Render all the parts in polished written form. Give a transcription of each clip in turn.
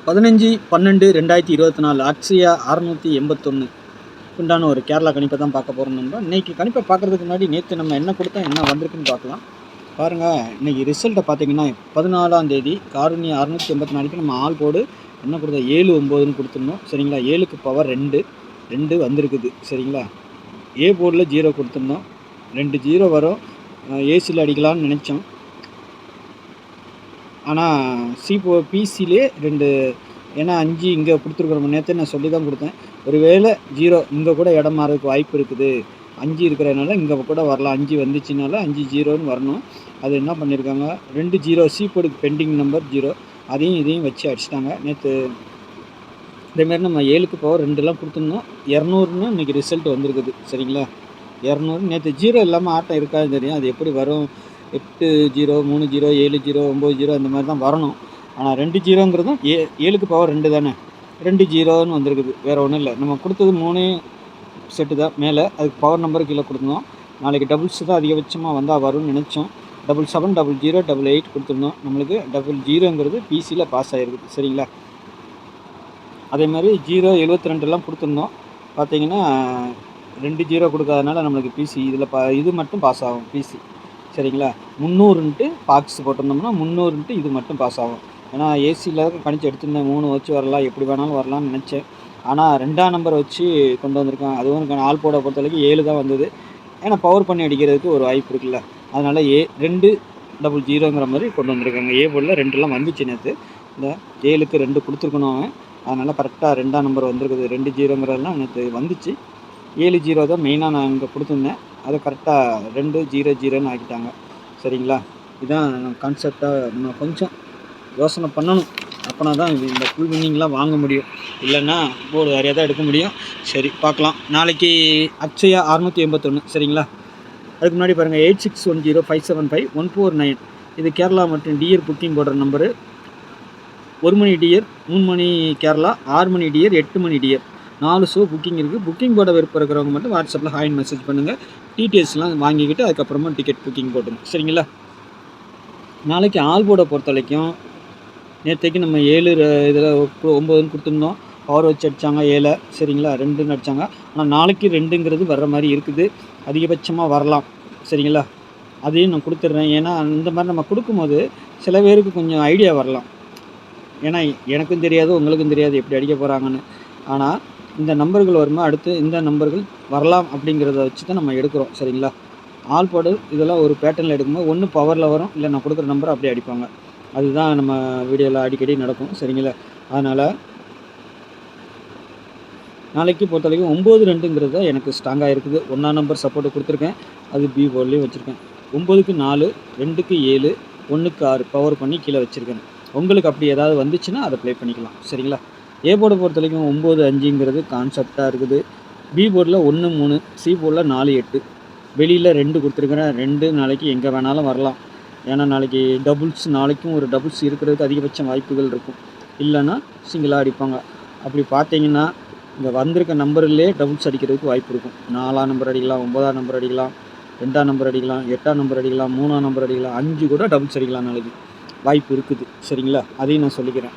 15/12/2024 அக்ஷயா 681 உண்டான ஒரு கேரளா கணிப்பை தான் பார்க்க போகிறோம். நம்ம இன்றைக்கி கணிப்பை பார்க்குறதுக்கு முன்னாடி நேற்று நம்ம என்ன கொடுத்தோம், என்ன வந்திருக்குன்னு பார்க்கலாம். பாருங்கள், இன்றைக்கி ரிசல்ட்டை பார்த்தீங்கன்னா 14ஆம் தேதி காருண்யா 684க்கு நம்ம ஆல் போர்டு என்ன கொடுத்தோம், 7 9ன்னு கொடுத்துருந்தோம். சரிங்களா, 7க்கு பவர் 2 வந்திருக்குது. சரிங்களா, ஏ போர்டில் 0 கொடுத்துருந்தோம். 2 0 வரும். ஏசியில் அடிக்கலான்னு நினச்சோம். ஆனால் பிசிலே 2, ஏன்னா 5 இங்கே கொடுத்துருக்குறோம். நேற்று நான் சொல்லி தான் கொடுத்தேன், ஒருவேளை 0 இங்கே கூட இடம் மாறதுக்கு வாய்ப்பு இருக்குது. 5 இருக்கிறதுனால இங்கே கூட வரலாம். 5 வந்துச்சுனால 5 0ன்னு வரணும். அது என்ன பண்ணியிருக்காங்க, 2 0 சி போர்டுக்கு பெண்டிங் நம்பர் 0, அதையும் இதையும் வச்சு அடிச்சிட்டாங்க. நேற்று இதேமாரி நம்ம 7க்கு பவர் 2 கொடுத்துருந்தோம். 200ன்னு இன்றைக்கி ரிசல்ட் வந்திருக்குது. சரிங்களா, 200. நேற்று 0 இல்லாமல் ஆட்டம் இருக்காது தெரியும். அது எப்படி வரும், 8 0 3 0 7 0 9 0 அந்த மாதிரி தான் வரணும். ஆனால் 2 0ங்கிறதும் 7க்கு பவர் 2 தானே, 2 0ன்னு வந்திருக்குது. வேறு ஒன்றும் இல்லை. நம்ம கொடுத்தது 3 செட்டு தான் மேலே, அதுக்கு பவர் நம்பர் கீழே கொடுத்துருந்தோம். நாளைக்கு டபுள்ஸ் தான் அதிகபட்சமாக வந்தால் வரும்னு நினச்சோம். 77 00 88 கொடுத்துருந்தோம். நம்மளுக்கு 00ங்கிறது பிசியில் பாஸ் ஆகிருக்குது. சரிங்களா, அதே மாதிரி 0 72 கொடுத்துருந்தோம். பார்த்தீங்கன்னா 2 0 கொடுக்காதனால நம்மளுக்கு பிசி இதில் இது மட்டும் பாஸ் ஆகும் பிசி. சரிங்களா, 300ன்ட்டு பாக்ஸ் போட்டிருந்தோம்னா 300ன்ட்டு இது மட்டும் பாஸ் ஆகும். ஏன்னா ஏசியில் கணிச்சு எடுத்துருந்தேன், 3 வச்சு வரலாம், எப்படி வேணாலும் வரலாம்னு நினச்சேன். ஆனால் 2ஆம் நம்பர் வச்சு கொண்டு வந்திருக்கேன். அதுவும் ஆல் போட பொறுத்த வரைக்கும் 7 தான் வந்தது. ஏன்னா பவர் பண்ணி அடிக்கிறதுக்கு ஒரு வாய்ப்பு இருக்குல்ல, அதனால் 2 00ங்கிற மாதிரி கொண்டு வந்திருக்காங்க. ஏ போர்டில் 2 வந்துச்சு. நேற்று இந்த 7க்கு 2 கொடுத்துருக்கணும். அதனால் கரெக்டாக 2ஆம் நம்பர் வந்திருக்குது. 2 0ங்கிறதெல்லாம் நேற்று வந்துச்சு. 7 0 தான் மெயினாக நான் இங்கே கொடுத்துருந்தேன். அதை கரெக்டாக 2 0 0ன்னு ஆக்கிட்டாங்க. சரிங்களா, இதுதான் கான்செப்டாக நம்ம கொஞ்சம் யோசனை பண்ணணும். அப்போனா தான் இந்த ஃபுல் வின்னிங்லாம் வாங்க முடியும். இல்லைன்னா போர்டு வேறையாக தான் எடுக்க முடியும். சரி, பார்க்கலாம். நாளைக்கு அக்ஷயா 681. சரிங்களா, அதுக்கு முன்னாடி பாருங்கள், 8610575149. இது கேரளா மற்றும் டியர் புக்கிங் போடுற நம்பரு. 1 மணி டியர், 3 மணி கேரளா, 6 மணி டியர், 8 மணி டியர், 4 ஷோ புக்கிங் இருக்குது. புக்கிங் போட விருப்பம் இருக்கிறவங்க மட்டும் வாட்ஸ்அப்பில் ஹாய் மெசேஜ் பண்ணுங்கள். டீட்டெயில்ஸ்லாம் வாங்கிக்கிட்டு அதுக்கப்புறமா டிக்கெட் புக்கிங் போட்டுங்க. சரிங்களா, நாளைக்கு ஆல் போர்டை பொறுத்த வரைக்கும் நேற்றைக்கு நம்ம 7 இதில் 9ன்னு கொடுத்துருந்தோம். பவர் வச்சு அடித்தாங்க 7. சரிங்களா, 2ன்னு அடித்தாங்க. ஆனால் நாளைக்கு 2ங்கிறது வர்ற மாதிரி இருக்குது. அதிகபட்சமாக வரலாம். சரிங்களா, அதையும் நான் கொடுத்துட்றேன். ஏன்னா இந்த மாதிரி நம்ம கொடுக்கும்போது சில பேருக்கு கொஞ்சம் ஐடியா வரலாம். ஏன்னா எனக்கும் தெரியாது, உங்களுக்கும் தெரியாது எப்படி அடிக்க போகிறாங்கன்னு. ஆனால் இந்த நம்பர்கள் வருமா, அடுத்து இந்த நம்பர்கள் வரலாம் அப்படிங்கிறத வச்சு தான் நம்ம எடுக்கிறோம். சரிங்களா, ஆல் போர்டு இதெல்லாம் ஒரு பேட்டர்னில் எடுக்கும்போது ஒன்று பவரில் வரும், இல்லை நான் கொடுக்குற நம்பரை அப்படியே அடிப்பாங்க. அதுதான் நம்ம வீடியோவில் அடிக்கடி நடக்கும். சரிங்களா, அதனால் நாளைக்கு பொறுத்த வரைக்கும் 9 2ங்கிறது தான் எனக்கு ஸ்ட்ராங்காக இருக்குது. 1ஆம் நம்பர் சப்போர்ட்டு கொடுத்துருக்கேன், அது பி போர்ட்லேயும் வச்சுருக்கேன். 9க்கு 4, 2க்கு 7, 1க்கு 6 பவர் பண்ணி கீழே வச்சுருக்கேன். உங்களுக்கு அப்படி ஏதாவது வந்துச்சுன்னா அதை ப்ளே பண்ணிக்கலாம். சரிங்களா, ஏ போர்டை பொறுத்த வரைக்கும் 9 5ங்கிறது கான்செப்டாக இருக்குது. பி போர்டில் 1 3, சி போர்டில் 4 8, வெளியில் 2 கொடுத்துருக்குறேன். 2 நாளைக்கு எங்கே வேணாலும் வரலாம். ஏன்னா நாளைக்கு டபுள்ஸ், நாளைக்கும் ஒரு டபுள்ஸ் இருக்கிறதுக்கு அதிகபட்சம் வாய்ப்புகள் இருக்கும். இல்லைன்னா சிங்கிளாக அடிப்பாங்க. அப்படி பார்த்தீங்கன்னா இங்கே வந்திருக்க நம்பர்லேயே டபுள்ஸ் அடிக்கிறதுக்கு வாய்ப்பு இருக்கும். 4ஆம் நம்பர் அடிக்கலாம், 9ஆம் நம்பர் அடிக்கலாம், 2ஆம் நம்பர் அடிக்கலாம், 8ஆம் நம்பர் அடிக்கலாம், 3ஆம் நம்பர் அடிக்கலாம், 5 கூட டபுள்ஸ் அடிக்கலாம். நாளைக்கு வாய்ப்பு இருக்குது. சரிங்களா, அதையும் நான் சொல்லிக்கிறேன்.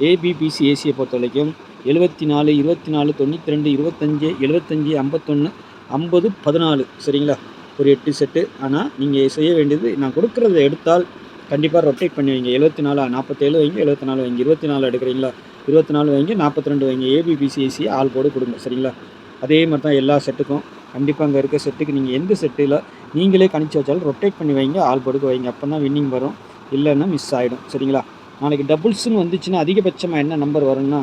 ஏபிபிசி ஏசியை பொறுத்த வரைக்கும் 74 24 92 25 75 51 50 14. சரிங்களா, ஒரு 8 செட்டு. ஆனால் நீங்கள் செய்ய வேண்டியது, நான் கொடுக்குறத எடுத்தால் கண்டிப்பாக ரொட்டேட் பண்ணி வைங்க. 74 47 வைங்க, 74 வைங்க. 24 எடுக்கிறீங்களா, 24 வைங்க, 42 வைங்க. ஏபிபிசி ஏசியை ஆல் போர்டு கொடுங்க. சரிங்களா, அதே மாதிரி தான் எல்லா செட்டுக்கும். கண்டிப்பாக அங்கே இருக்க செட்டுக்கு நீங்கள் எந்த செட்டில் நீங்களே கணிச்சு வச்சாலும் ரொட்டேட் பண்ணி வைங்க, ஆல் போர்டுக்கு வைங்க. அப்போ தான் வின்னிங் வரும், இல்லைன்னா மிஸ் ஆகிடும். சரிங்களா, நாளைக்கு டபுள்ஸ்ன்னு வந்துச்சுன்னா அதிகபட்சமாக என்ன நம்பர் வரும்னா,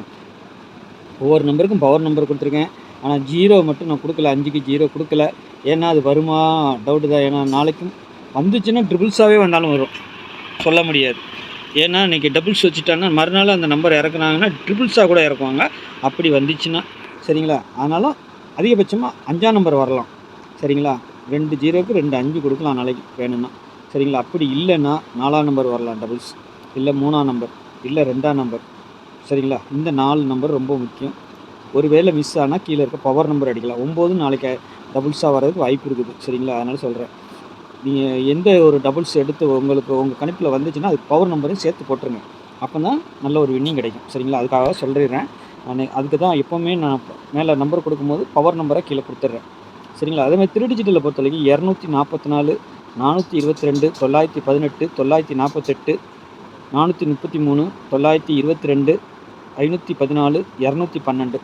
ஒவ்வொரு நம்பருக்கும் பவர் நம்பர் கொடுத்துருக்கேன். ஆனால் 0 மட்டும் நான் கொடுக்கல, 5க்கு 0 கொடுக்கல. ஏன்னா அது வருமா டவுட்டு தான். ஏன்னா நாளைக்கும் வந்துச்சுன்னா ட்ரிபிள்ஸாகவே வந்தாலும் வரும், சொல்ல முடியாது. ஏன்னா இன்றைக்கி டபுள்ஸ் வச்சுட்டாங்கன்னா மறுநாள் அந்த நம்பர் இறக்குனாங்கன்னா ட்ரிபிள்ஸாக கூட இறக்குவாங்க, அப்படி வந்துச்சுன்னா. சரிங்களா, ஆனாலும் அதிகபட்சமாக 5ஆம் நம்பர் வரலாம். சரிங்களா, 2 0க்கு 2 5 கொடுக்கலாம் நாளைக்கு வேணும்னா. சரிங்களா, அப்படி இல்லைன்னா 4ஆம் நம்பர் வரலாம் டபுள்ஸ், இல்லை 3ஆம் நம்பர், இல்லை 2ஆம் நம்பர். சரிங்களா, இந்த 4 நம்பர் ரொம்ப முக்கியம். ஒருவேளை மிஸ் ஆனால் கீழே இருக்க பவர் நம்பர் அடிக்கலாம். 9 நாளைக்கு டபுள்ஸாக வர்றதுக்கு வாய்ப்பு இருக்குது. சரிங்களா, அதனால் சொல்கிறேன், நீங்கள் எந்த ஒரு டபுள்ஸ் எடுத்து உங்களுக்கு உங்கள் கணிப்பில் வந்துச்சுன்னா அதுக்கு பவர் நம்பரையும் சேர்த்து போட்டுருங்க. அப்போ தான் நல்ல ஒரு வின்னிங் கிடைக்கும். சரிங்களா? அதுக்காக சொல்லிடுறேன். அதுக்கு தான் எப்போவுமே நான் மேலே நம்பர் கொடுக்கும்போது பவர் நம்பரை கீழே கொடுத்துட்றேன். சரிங்களா? அதேமாதிரி 3 டிஜிட்டலில் பொறுத்த வரைக்கும் 244, 422, 918, 948, 433, 922, 514, 212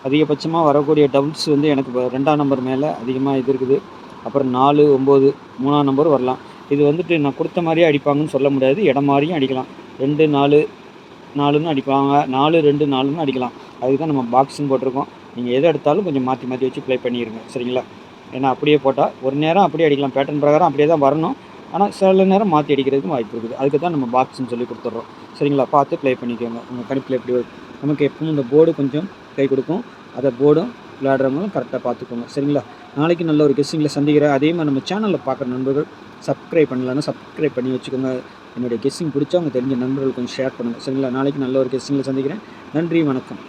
அதிகபட்சமாக வரக்கூடிய டபுள்ஸ் வந்து எனக்கு 2ஆம் நம்பர் மேலே அதிகமாக இது இருக்குது. அப்புறம் 4, 9 3ஆம் நம்பர் வரலாம். இது வந்துட்டு நான் கொடுத்த மாதிரியே அடிப்பாங்கன்னு சொல்ல முடியாது. இடம் மாதிரியும் அடிக்கலாம். 2, 4, 4ன்னு அடிப்பாங்க. 4, 2, 4ன்னு அடிக்கலாம். அதுக்கு தான் நம்ம பாக்ஸ்ன்னு போட்டிருக்கோம். நீங்கள் எதை எடுத்தாலும் கொஞ்சம் மாற்றி மாற்றி வச்சு ப்ளே பண்ணிடுங்க. சரிங்களா? ஏன்னா அப்படியே போட்டால் ஒரு நேரம் அப்படியே அடிக்கலாம். பேட்டர்ன் பிரகாரம் அப்படியே தான் வரணும். ஆனால் சில நேரம் மாற்றி அடிக்கிறதுக்கு வாய்ப்பு இருக்குது. அதுக்கு தான் நம்ம பாக்ஸ்ன்னு சொல்லி கொடுத்துட்றோம். சரிங்களா? பார்த்து ப்ளே பண்ணிக்கோங்க. உங்கள் கணிப்பில் எப்படி வரும். நமக்கு எப்பவும் இந்த போர்டு கொஞ்சம் கை கொடுக்கும். அதை போர்டும் விளையாடுறவங்களும் கரெக்டாக பார்த்துக்கோங்க. சரிங்களா? நாளைக்கு நல்ல ஒரு கெஸ்ஸிங்கில் சந்திக்கிறேன். அதே மாதிரி நம்ம சேனலில் பார்க்குற நண்பர்கள் சப்ஸ்கிரைப் பண்ணலன்னா சப்ஸ்கிரைப் பண்ணி வச்சுக்கோங்க. என்னுடைய கெஸ்ஸிங் பிடிச்சா அவங்க தெரிஞ்ச நண்பர்கள் கொஞ்சம் ஷேர் பண்ணுங்கள். சரிங்களா? நாளைக்கு நல்ல ஒரு கெஸ்ஸிங்கில் சந்திக்கிறேன். நன்றி, வணக்கம்.